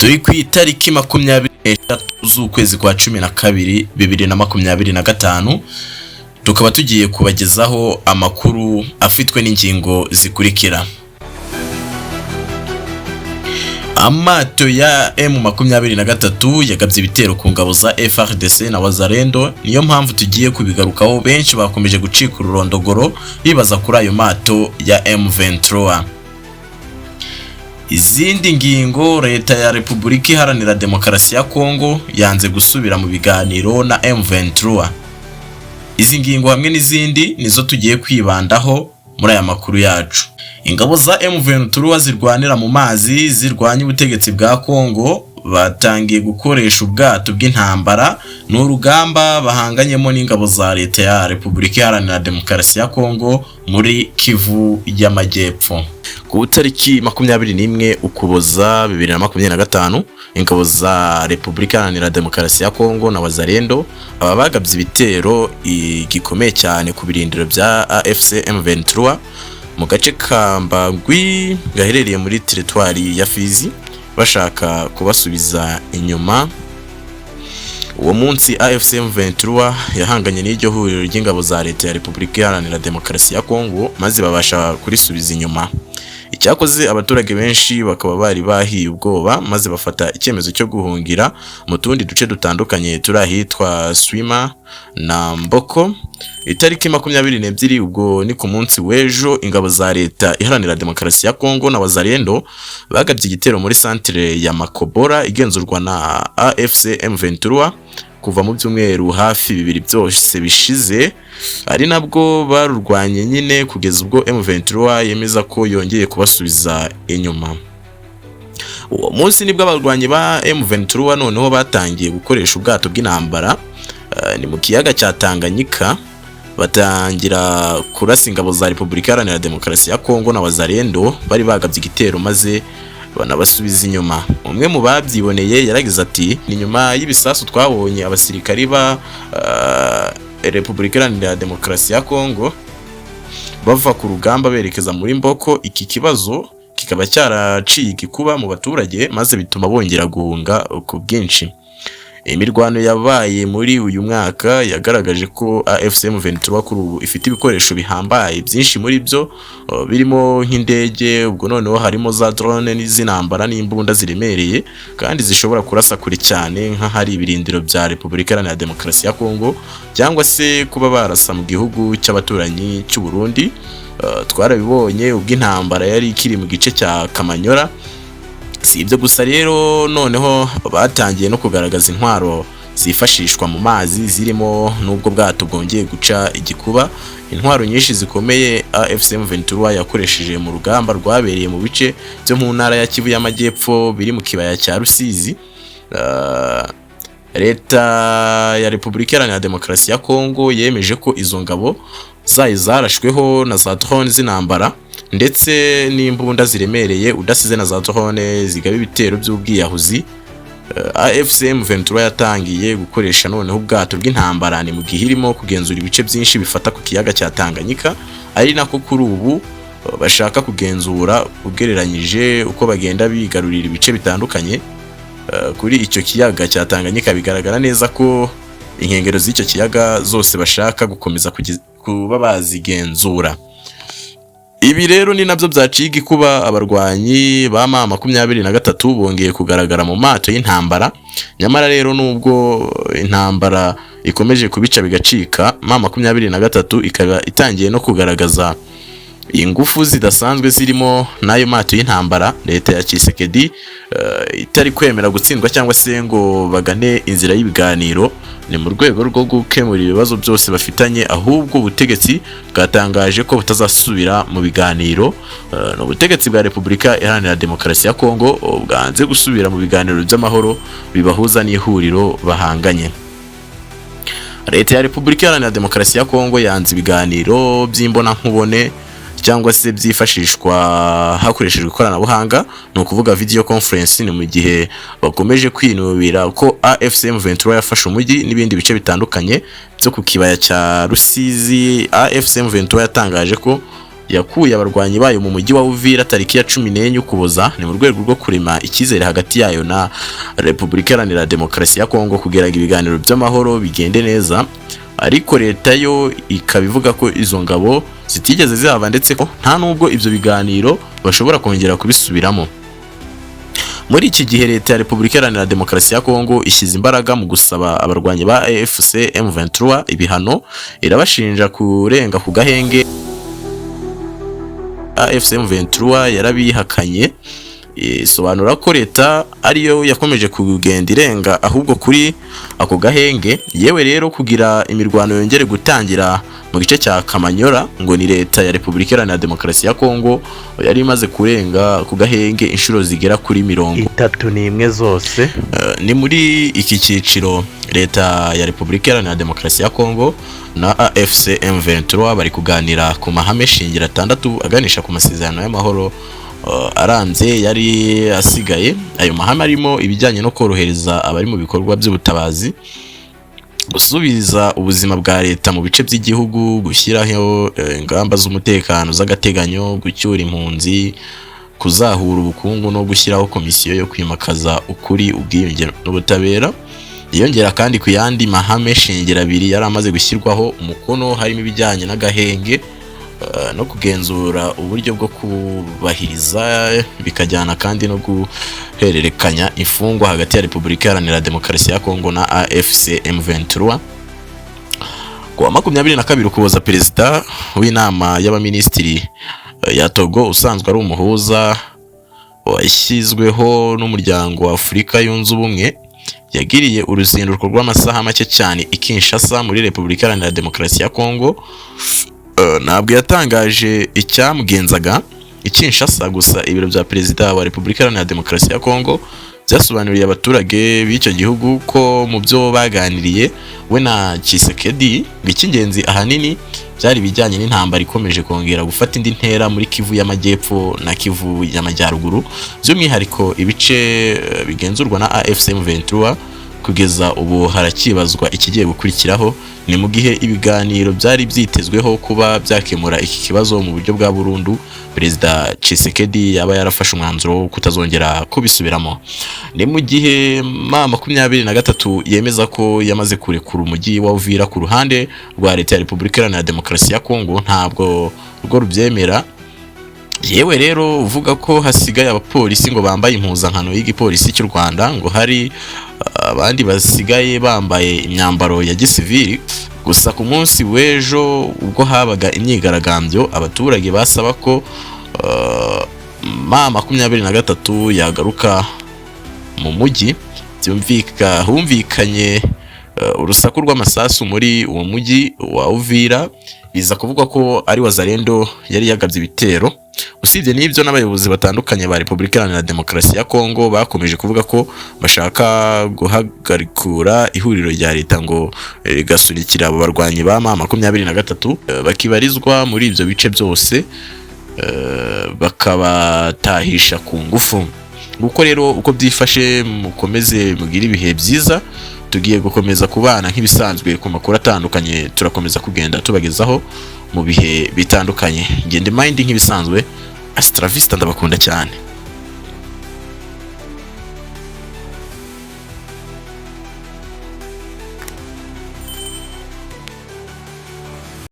turi ku itariki 23 z'ukwezi kwa 12 2025 tukaba tugiye kubagezaho amakuru afitwe n'ingingo zikurikira. Amato ya M23 yagabye ibitero ku ngabo za FARDC na Wazalendo, niyo mpamvu tugiye kubigarukaho. Benshi bakomeje gucika ururondogoro bibaza kuri ayo mato ya M23. Izindi ngingo, leta ya Repubulika Iharanira Demokarasi ya Kongo yanze gusubira mu biganiro na M23. Izi ngingo hamwe n'izindi nizo tugiye kwibandaho muri aya makuru yacu. Ingabo za M23 zirwanira mu mazi zirwanya ubutegetsi bwa Kongo batangiye gukoresha ubwato bw'intambara n'urugamba bahanganyemo n'ingabo za leta ya Repubulika Iharanira Demokarasi ya Kongo muri Kivu y'Amajyepfo. Ku tariki 21 Ukuboza 2025 ingabo za Repubulika Iharanira Demokarasi ya Kongo na Wazalendo aba bagabye ibitero igikomeye cyane ku birindiro bya AFC M23 mu gace ka Mbangwi gaherereye muri teritwari ya Fizi, bashaka kubasubiza inyuma. Uwo munsi AFC M23 yahanganye n'iryo huriro ry'ingabo za leta ya Repubulika Iharanira Demokarasi ya Kongo maze babasha kurisubiza inyuma. Icyakoze abaturage benshi bakaba bari bahiye ubwoba maze bafata icyemezo cyo guhungira mu tundi duce dutandukanye turahitwa Swima na Mboko. Itariki 22 ubwo ni ku munsi w'ejo ingabo za leta Iharanira Demokarasi ya Kongo na Wazalendo bagabye igitero muri centre ya Makobora igenzurwa na AFC M23 kuva mu byumweru hafi 2 byose bishize, ari nabwo barurwanye nyine kugeza ubwo M23 yemeza ko yongeye kubasubiza inyuma. Uwo munsi nibwo abarwanyi ba M23 noneho batangiye gukoresha ubwato bw'intambara ni mu kiyaga cya Tanganyika, batangira kurasa ingabo za Repubulika Iharanira Demokarasi ya Kongo na Wazalendo bari bagabye igitero maze banabasubiza inyuma. Umwe mu babyiboneye yaragize ati, ni nyuma y'ibisasu twabonye abasirikari ba Repubulika Iharanira Demokarasi ya Kongo bava ku rugamba berekeza muri Mboko. Iki kibazo kikaba cyaraciye igikuba mu baturage maze bituma bongera guhunga ku bwinshi. Imirwano yabaye muri uyu mwaka yagaragaje ko AFC M23 kuri ubu ifite ibikoresho bihambaye byinshi, muri byo birimo nk'indege, ubwo noneho harimo za drone n'izinambara n'imbunda ziremereye kandi zishobora kurasa kure cyane nk'ahari ibirindiro bya Repubulika Iharanira Demokarasi ya Kongo cyangwa se kuba barasa mu gihugu cy'abaturanyi cy'u Burundi. Twarabibonye ubwo intambara yari ikiri mu gice cya Kamanyora. Si ibyo gusa rero, noneho batangiye no kugaragaza intwaro zifashishwa mu mazi zirimo n'ubwo bwato bwongeye guca igikuba. Intwaro nyinshi zikomeye AFC M23 yakoresheje mu rugamba rwabereye mu bice byo mu ntara ya Kivu y'Amajyepfo biri mu kibaya cya Rusizi. Leta ya Repubulika Iharanira Demokarasi ya Kongo yemeje ko izo ngabo zarashweho na za drone z'intambara ndetse n'imbunda ziremereye, udasize na za drone zigaba ibitero by'ubwiyahuzi. AFC M23 yatangiye gukoresha noneho ubwato bw'intambara ni mu gihe irimo kugenzura ibice byinshi bifata ku kiyaga cya Tanganyika, ari nako kuri ubu bashaka kugenzura ugereranyije uko bagenda bigarurira ibice bitandukanye kuri icyo kiyaga cya Tanganyika. Bigaragara neza ko inkengero z'icyo kiyaga zose bashaka gukomeza kuba bazigenzura. Ibi rero ni nabyo byaciga kuba abarwanyi ba M23 bongeye kugaragara mu mato y'intambara. Nyamara rero nubwo intambara ikomeje kubica bigacika, M23 ikaba itangiye no kugaragaza ingufu zidasanzwe zirimo n'ayo mato y'intambara. Leta ya Tshisekedi itari kwemera gutsindwa cyangwa se ngo bagane inzira y'ibiganiro, ni mu rwego rwo gukemura ibibazo byose bafitanye, ahubwo ubutegetsi bwatangaje ko butazasubira mu biganiro. N'ubutegetsi bwa Repubulika Iharanira Demokarasi ya Kongo bwanze gusubira mu biganiro by'amahoro bibahuza n'ihuriro bahanganye. Leta ya Repubulika Iharanira Demokarasi ya Kongo yanze ibiganiro by'imbona nkubone cyangwa se byifashishwa hakoreshejwe ikoranabuhanga, no kuvuga video conference, ni mu gihe bakomeje kwinubira ko AFC M23 yafashe umujyi n'ibindi bice bitandukanye byo ku kibaya cya Rusizi. AFC M23 yatangaje ko yakuye abarwanyi bayo mu mujyi wa Uvira tariki ya 14 Ukuboza, ni mu rwego rwo kurema icyizere hagati yayo na Repubulika Iharanira Demokarasi ya Kongo kugira ngo ibiganiro by'amahoro bigende neza. Ariko leta yo ikabivuga ko izo ngabo zitigeze zihava, ndetse ko nta nubwo ibyo biganiro bashobora kongera kubisubiramo. Muri iki gihe leta ya Repubulika Iharanira Demokarasi ya Kongo ishyize imbaraga mu gusaba abarwanyi ba AFC M23 ibihano, irabashinja kurenga ku gahenge. AFC M23 yarabihakanye, isobanura ko leta ariyo yakomeje kugenda irenga ahubwo kuri ako gahenge. Yewe rero kugira imirwano yongere gutangira mu gice cya Kamanyola ngo ni leta ya Repubulika Iharanira Demokarasi ya Kongo yari imaze kurenga ku gahenge inshuro zigera kuri 31 zose. Ni muri iki cyiciro leta ya Repubulika Iharanira Demokarasi ya Kongo na AFC M23 bari kuganira ku mahame shingiro 6 aganisha ku masezerano y'amahoro arambye yari asigaye. Ayo mahame arimo ibijyanye no korohereza abari mu bikorwa by'ubutabazi, gusubiza ubuzima bwa leta mu bice by'igihugu, gushyiraho ingamba z'umutekano z'agateganyo, gucyura impunzi, kuzahura ubukungu no gushyiraho komisiyo yo kwimakaza ukuri, ubwiyunge n'ubutabera. Yongera kandi ku yandi mahame shingiro 2 yari amaze gushyirwaho umukono, harimo ibijyanye n'agahenge no kugenzura uburyo bwo kubahiriza, bikajyana kandi no guhererekanya imfungwa hagati ya Repubulika Iharanira Demokarasi ya Kongo na AFC M23. Ku wa 22 Ukuboza, perezida w'inama y'abaminisitiri ya Togo usanzwe ari umuhuza washyizweho n'umuryango wa Afurika yunze ubumwe yagiriye uruzinduko rw'amasaha make cyane i Kinshasa muri Repubulika Iharanira Demokarasi ya Kongo. Ntabwo yatangaje icyamugenzaga i Kinshasa, gusa ibiro bya perezida wa Repubulika Iharanira Demokarasi ya Kongo byasobanuriye abaturage b'icyo gihugu ko mu byo baganiriye we na Tshisekedi icy'ingenzi ahanini byari bijyanye n'intambara ikomeje kongera gufata indi ntera muri Kivu y'Amajyepfo na Kivu y'Amajyaruguru, by'umwihariko ibice bigenzurwa na AFC M23. Kugeza ubu harakibazwa ikigiye gukurikiraho, ni mu gihe ibiganiro byari byitezweho kuba byakemura iki kibazo mu buryo bwa burundu perezida Tshisekedi yaba yarafashe umwanzuro wo kutazongera kubisubiramo. Ni mu gihe M23 yemeza ko yamaze kurekura umujyi wa Uvira ku ruhande rwa leta ya Repubulika Iharanira Demokarasi ya Kongo ntabwo rwo rubyemera. Yewe rero uvuga ko hasigaye abapolisi ngo bambaye impuzankano y'igipolisi cy'u Rwanda, ngo hari abandi basigaye bambaye imyambaro ya gisivili. Gusa ku munsi w'ejo ubwo habaga imyigaragambyo, abaturage basaba ko M23 yagaruka mu mujyi. Humvikanye urusaku rw'amasasu muri uwo mujyi wa Uvira, biza kuvuga ko ari Wazalendo yari yagabye ibitero. Usibye n'ibyo, n'abayobozi batandukanye ba Repubulika Iharanira Demokarasi ya Kongo bakomeje kuvuga ko bashaka guhagarikura ihuriro rya leta ngo rigasunikira abo barwanyi ba M23 bakibarizwa muri ibyo bice byose, bakabatahisha ku ngufu. Nguko rero uko byifashe, mukomeze mugire ibihe byiza. Tugiye gukomeza kubana nk'ibisanzwe ku makuru atandukanye, turakomeza kugenda tubagezaho mu bihe bitandukanye. Ngende mind nk'ibisanzwe, Astra Vista, ndabakunda cyane.